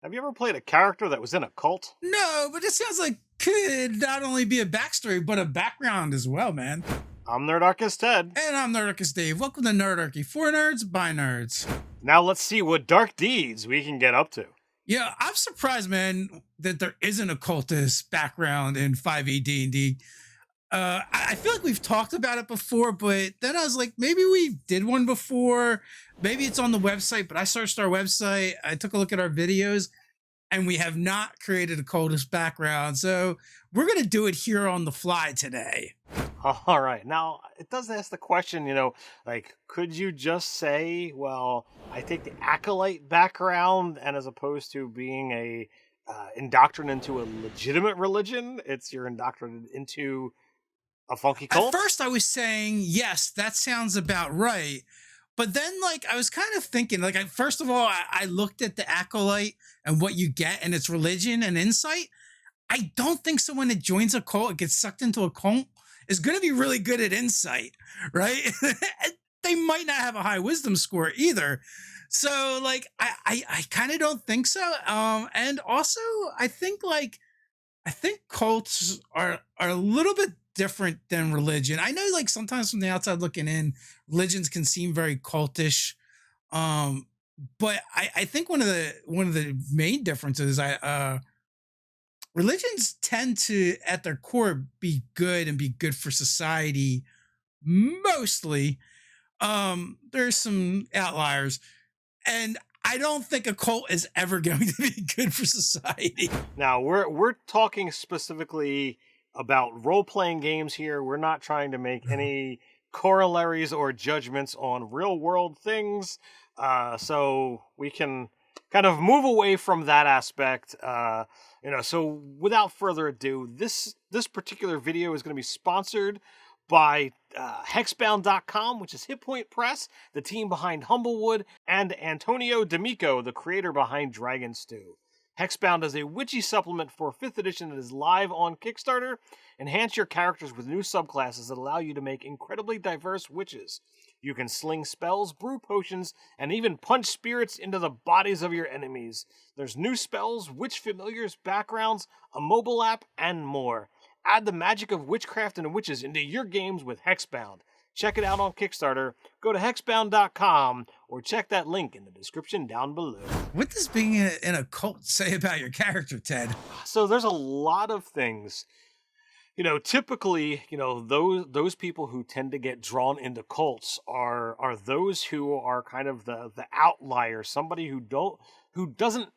Have you ever played a character that was in a cult? No, but it sounds like could not only be a backstory, but a background as well, man. I'm Nerdarchist Ted. And I'm Nerdarchist Dave. Welcome to Nerdarchy. For nerds, by nerds. Now let's see what dark deeds we can get up to. Yeah, I'm surprised, man, that there isn't a cultist background in 5e D&D. I feel like we've talked about it before, but then I was like, maybe we did one before. Maybe it's on the website, but I searched our website. I took a look at our videos, and we have not created a cultist background. So we're going to do it here on the fly today. All right. Now, it does ask the question, like, could you just say, well, I take the acolyte background, and as opposed to being a indoctrinated into a legitimate religion, you're indoctrinated into a funky cult? At first, I was saying, yes, that sounds about right. But then, like, I was kind of thinking, like, first of all, I looked at the acolyte and what you get and its religion and insight. I don't think someone that joins a cult and gets sucked into a cult is going to be really good at insight, right? They might not have a high wisdom score either. So, like, I kind of don't think so. And also, I think cults are a little bit different than religion. I know, like, sometimes from the outside looking in, religions can seem very cultish. Um, but I think one of the main differences, religions tend to, at their core, be good and be good for society mostly. There's some outliers, and I don't think a cult is ever going to be good for society. Now, we're talking specifically about role-playing games here. We're not trying to make any corollaries or judgments on real-world things. So we can kind of move away from that aspect. So without further ado, this particular video is going to be sponsored by Hexbound.com, which is Hit Point Press, the team behind Humblewood, and Antonio D'Amico, the creator behind Dragon Stew. Hexbound is a witchy supplement for 5th edition that is live on Kickstarter. Enhance your characters with new subclasses that allow you to make incredibly diverse witches. You can sling spells, brew potions, and even punch spirits into the bodies of your enemies. There's new spells, witch familiars, backgrounds, a mobile app, and more. Add the magic of witchcraft and witches into your games with Hexbound. Check it out on Kickstarter. Go to hexbound.com or check that link in the description down below. What does being in a cult say about your character, Ted? So there's a lot of things. Typically, those people who tend to get drawn into cults are those who are kind of the outlier, somebody who doesn't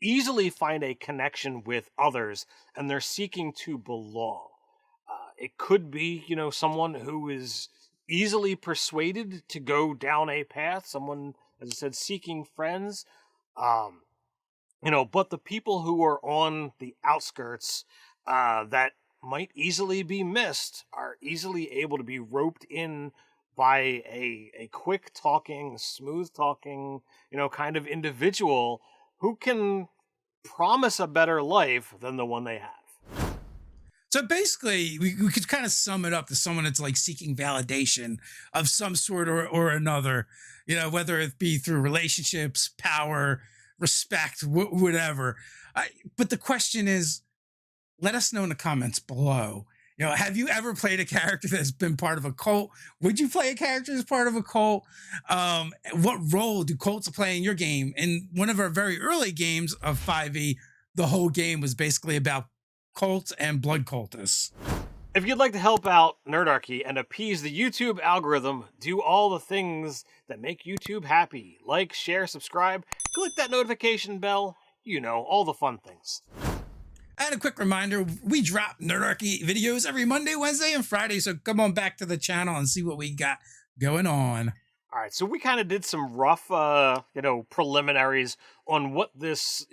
easily find a connection with others, and they're seeking to belong. It could be, someone who is easily persuaded to go down a path, someone, as I said, seeking friends. But the people who are on the outskirts that might easily be missed are easily able to be roped in by a quick talking, smooth talking, kind of individual who can promise a better life than the one they have. So basically, we could kind of sum it up to someone that's like seeking validation of some sort or another, whether it be through relationships, power, respect, whatever. But the question is, let us know in the comments below. Have you ever played a character that's been part of a cult? Would you play a character as part of a cult? What role do cults play in your game? In one of our very early games of 5e, the whole game was basically about cults and blood cultists. If you'd like to help out Nerdarchy and appease the YouTube algorithm, do all the things that make YouTube happy. Like, share, subscribe, click that notification bell, all the fun things. And a quick reminder, we drop Nerdarchy videos every Monday, Wednesday, and Friday, so come on back to the channel and see what we got going on. All right, so we kind of did some rough, preliminaries on what this,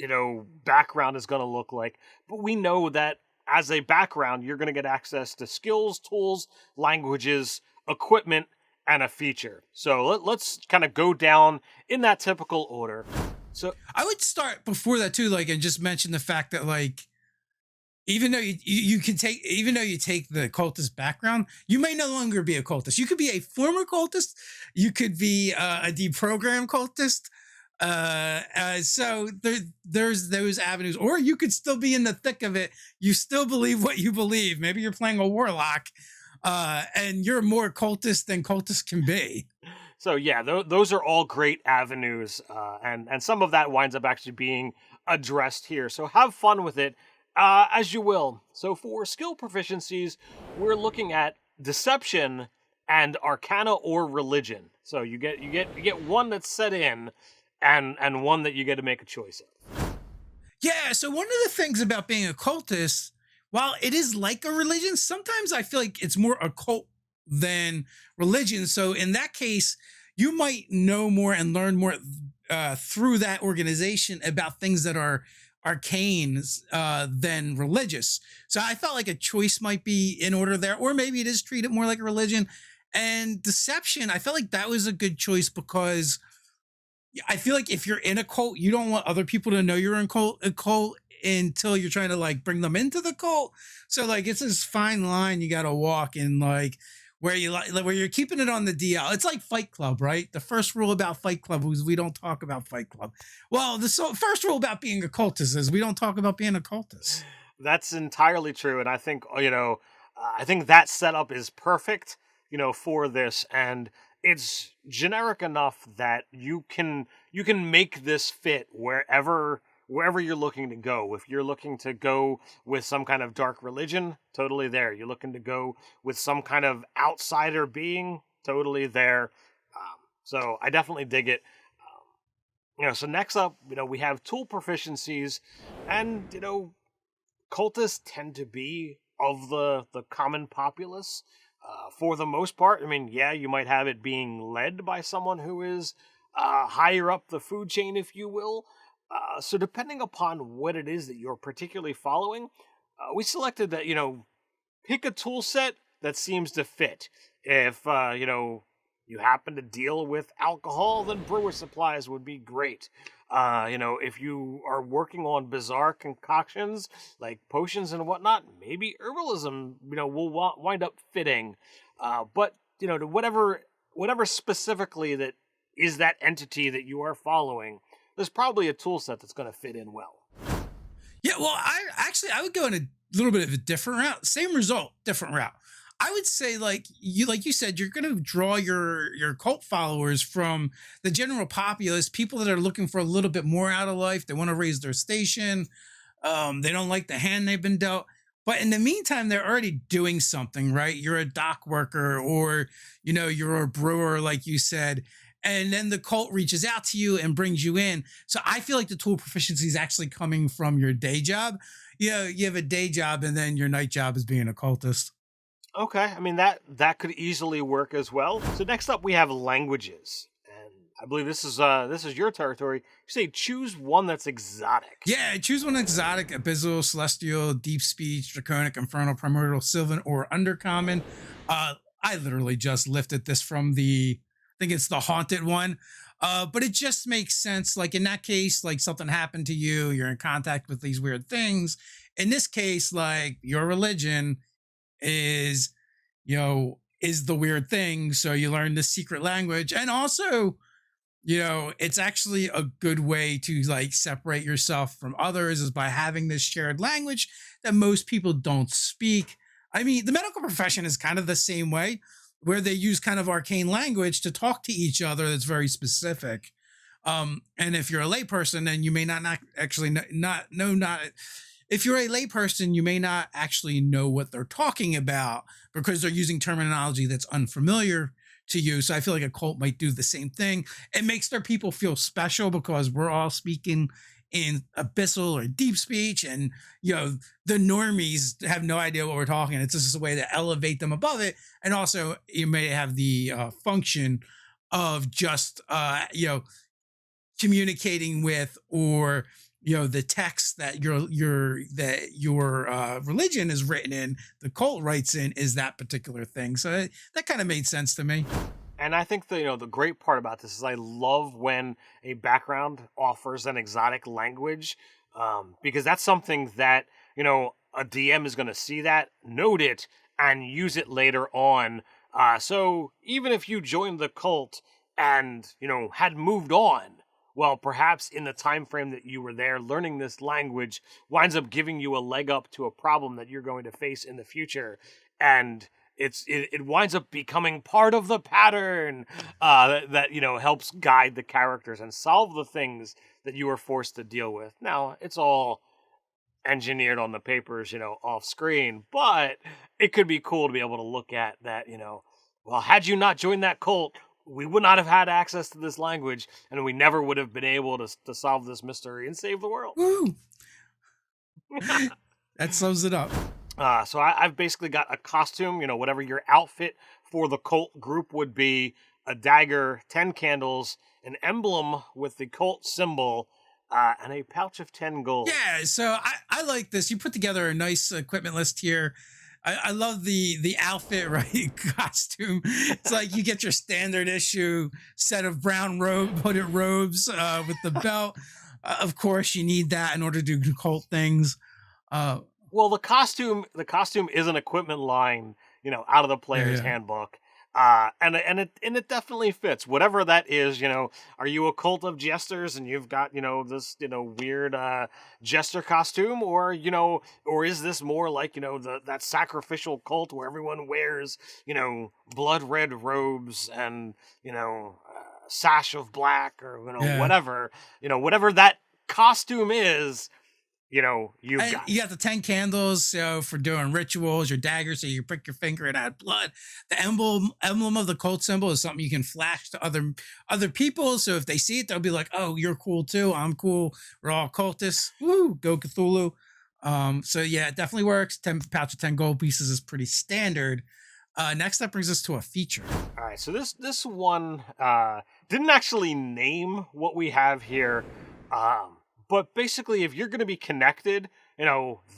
background is going to look like. But we know that as a background, you're going to get access to skills, tools, languages, equipment, and a feature. So let's kind of go down in that typical order. So I would start before that too, and just mention the fact that, even though you can take, even though you take the cultist background, you may no longer be a cultist. You could be a former cultist. You could be a deprogrammed cultist. So there's those avenues, or you could still be in the thick of it. You still believe what you believe. Maybe you're playing a warlock, and you're more cultist than cultist can be. So yeah, those are all great avenues, and some of that winds up actually being addressed here. So have fun with it, as you will. So for skill proficiencies, we're looking at deception and arcana or religion. So you get one that's set in, and one that you get to make a choice of. Yeah. So one of the things about being a cultist, while it is like a religion, sometimes I feel like it's more a cult than religion. So in that case, you might know more and learn more through that organization about things that are arcane than religious. So I felt like a choice might be in order there, or maybe it is treated more like a religion. And deception, I felt like that was a good choice because I feel like if you're in a cult, you don't want other people to know you're in a cult until you're trying to like bring them into the cult. So like it's this fine line you got to walk in, like where you like where you're keeping it on the DL. It's like Fight Club, right? The first rule about Fight Club is we don't talk about Fight Club. Well, first rule about being a cultist is we don't talk about being a cultist. That's entirely true, and I think I think that setup is perfect, for this, and it's generic enough that you can make this fit wherever you're looking to go. If you're looking to go with some kind of dark religion, totally there. You're looking to go with some kind of outsider being, totally there. So I definitely dig it. So next up, we have tool proficiencies, and cultists tend to be of the common populace, for the most part. I mean, yeah, you might have it being led by someone who is higher up the food chain, if you will. So depending upon what it is that you're particularly following, we selected that, pick a tool set that seems to fit. If you happen to deal with alcohol, then brewer supplies would be great. If you are working on bizarre concoctions like potions and whatnot, maybe herbalism, will wind up fitting. But to whatever specifically that is that entity that you are following, there's probably a tool set that's going to fit in well. Yeah, well, I would go in a little bit of a different route. Same result, different route. I would say like you said, you're going to draw your cult followers from the general populace, people that are looking for a little bit more out of life. They want to raise their station. They don't like the hand they've been dealt. But in the meantime, they're already doing something, right? You're a dock worker, or you're a brewer, like you said, and then the cult reaches out to you and brings you in. So I feel like the tool proficiency is actually coming from your day job. You have a day job, and then your night job is being a cultist. Okay, I mean that could easily work as well. So next up we have languages, and I believe this is your territory. You say choose one that's exotic. Yeah, choose one exotic: abyssal, celestial, deep speech, draconic, infernal, primordial, sylvan, or undercommon. I literally just lifted this from I think it's the haunted one. But it just makes sense. Like in that case, like something happened to you, you're in contact with these weird things. In this case, like your religion is, is the weird thing. So you learn the secret language. And also, it's actually a good way to like separate yourself from others is by having this shared language that most people don't speak. I mean, the medical profession is kind of the same way, where they use kind of arcane language to talk to each other that's very specific. And if you're a layperson, then you may not actually not if you're a layperson, you may not actually know what they're talking about because they're using terminology that's unfamiliar to you. So I feel like a cult might do the same thing. It makes their people feel special because we're all speaking in abyssal or deep speech, and the normies have no idea what we're talking. It's just a way to elevate them above it. And also you may have the function of just communicating with, or the text that your religion is written in, the cult writes in, is that particular thing. So that kind of made sense to me. And I think the great part about this is I love when a background offers an exotic language, because that's something that a DM is going to see that, note it, and use it later on. So even if you joined the cult and had moved on, well, perhaps in the time frame that you were there, learning this language winds up giving you a leg up to a problem that you're going to face in the future, and it winds up becoming part of the pattern that helps guide the characters and solve the things that you were forced to deal with. Now, it's all engineered on the papers, off screen, but it could be cool to be able to look at that, well, had you not joined that cult, we would not have had access to this language, and we never would have been able to solve this mystery and save the world. Woo! That sums it up. So I've basically got a costume, whatever your outfit for the cult group would be, a dagger, 10 candles, an emblem with the cult symbol, and a pouch of 10 gold. Yeah, so I like this. You put together a nice equipment list here. I love the outfit, right? Costume. It's like you get your standard issue set of brown hooded robes with the belt. Of course, you need that in order to do cult things. Well, the costume is an equipment line, out of the player's handbook. And it definitely fits. Whatever that is, are you a cult of jesters and you've got, this, weird jester costume, or is this more like, that sacrificial cult where everyone wears, blood red robes and, sash of black, or, whatever, whatever that costume is. You got the 10 candles, so for doing rituals, your dagger, so you prick your finger and add blood. The emblem of the cult symbol is something you can flash to other people. So if they see it, they'll be like, "Oh, you're cool too. I'm cool. We're all cultists. Woo, go Cthulhu." So yeah, it definitely works. 10 pouch of 10 gold pieces is pretty standard. Next, that brings us to a feature. All right, so this one didn't actually name what we have here. But basically, if you're going to be connected,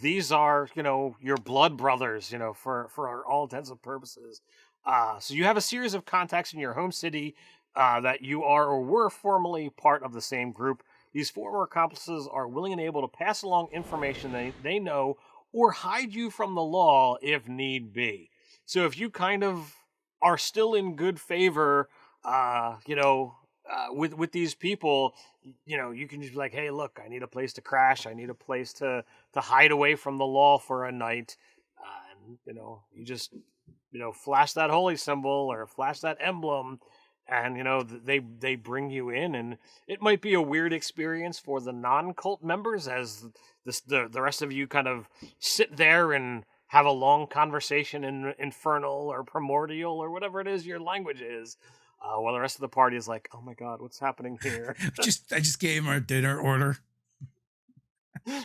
these are, your blood brothers, for all intents and purposes. So you have a series of contacts in your home city that you are or were formerly part of the same group. These former accomplices are willing and able to pass along information they know or hide you from the law if need be. So if you kind of are still in good favor, with these people, you can just be like, hey, look, I need a place to crash. I need a place to hide away from the law for a night. And, you just, flash that holy symbol or flash that emblem, and, they bring you in. And it might be a weird experience for the non-cult members as the rest of you kind of sit there and have a long conversation in Infernal or Primordial or whatever it is your language is. While the rest of the party is like, oh my God, what's happening here? I just gave him our dinner order. Yeah,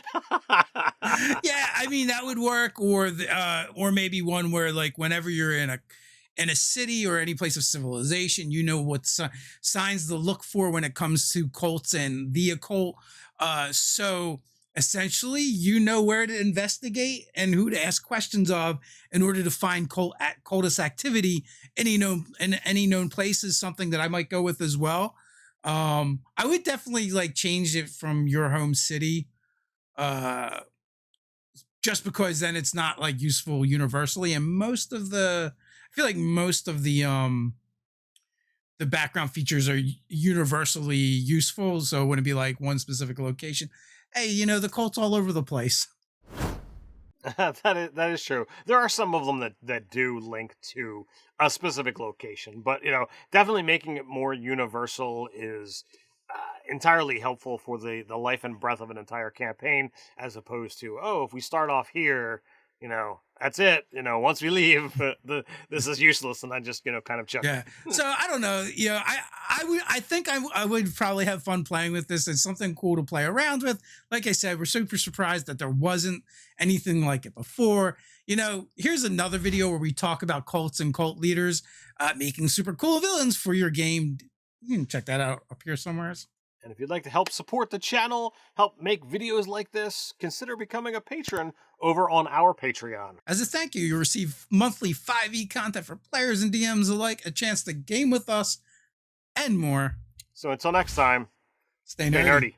I mean, that would work. Or maybe one where, like, whenever you're in a city or any place of civilization, what signs to look for when it comes to cults and the occult. So essentially, where to investigate and who to ask questions of in order to find cultist activity in any known places. Something that I might go with as well. I would definitely change it from your home city, just because then it's not useful universally. And I feel like most of the background features are universally useful, so it wouldn't be like one specific location. Hey, the cult's all over the place. That is true. There are some of them that do link to a specific location, but definitely making it more universal is entirely helpful for the life and breadth of an entire campaign, as opposed to, if we start off here, that's it. Once we leave, this is useless, and I just kind of chuck. Yeah. So I don't know. I think I would probably have fun playing with this. It's something cool to play around with. Like I said, we're super surprised that there wasn't anything like it before. Here's another video where we talk about cults and cult leaders making super cool villains for your game. You can check that out up here somewhere. And if you'd like to help support the channel, help make videos like this, consider becoming a patron over on our Patreon. As a thank you, you'll receive monthly 5e content for players and DMs alike, a chance to game with us, and more. So until next time, stay nerdy.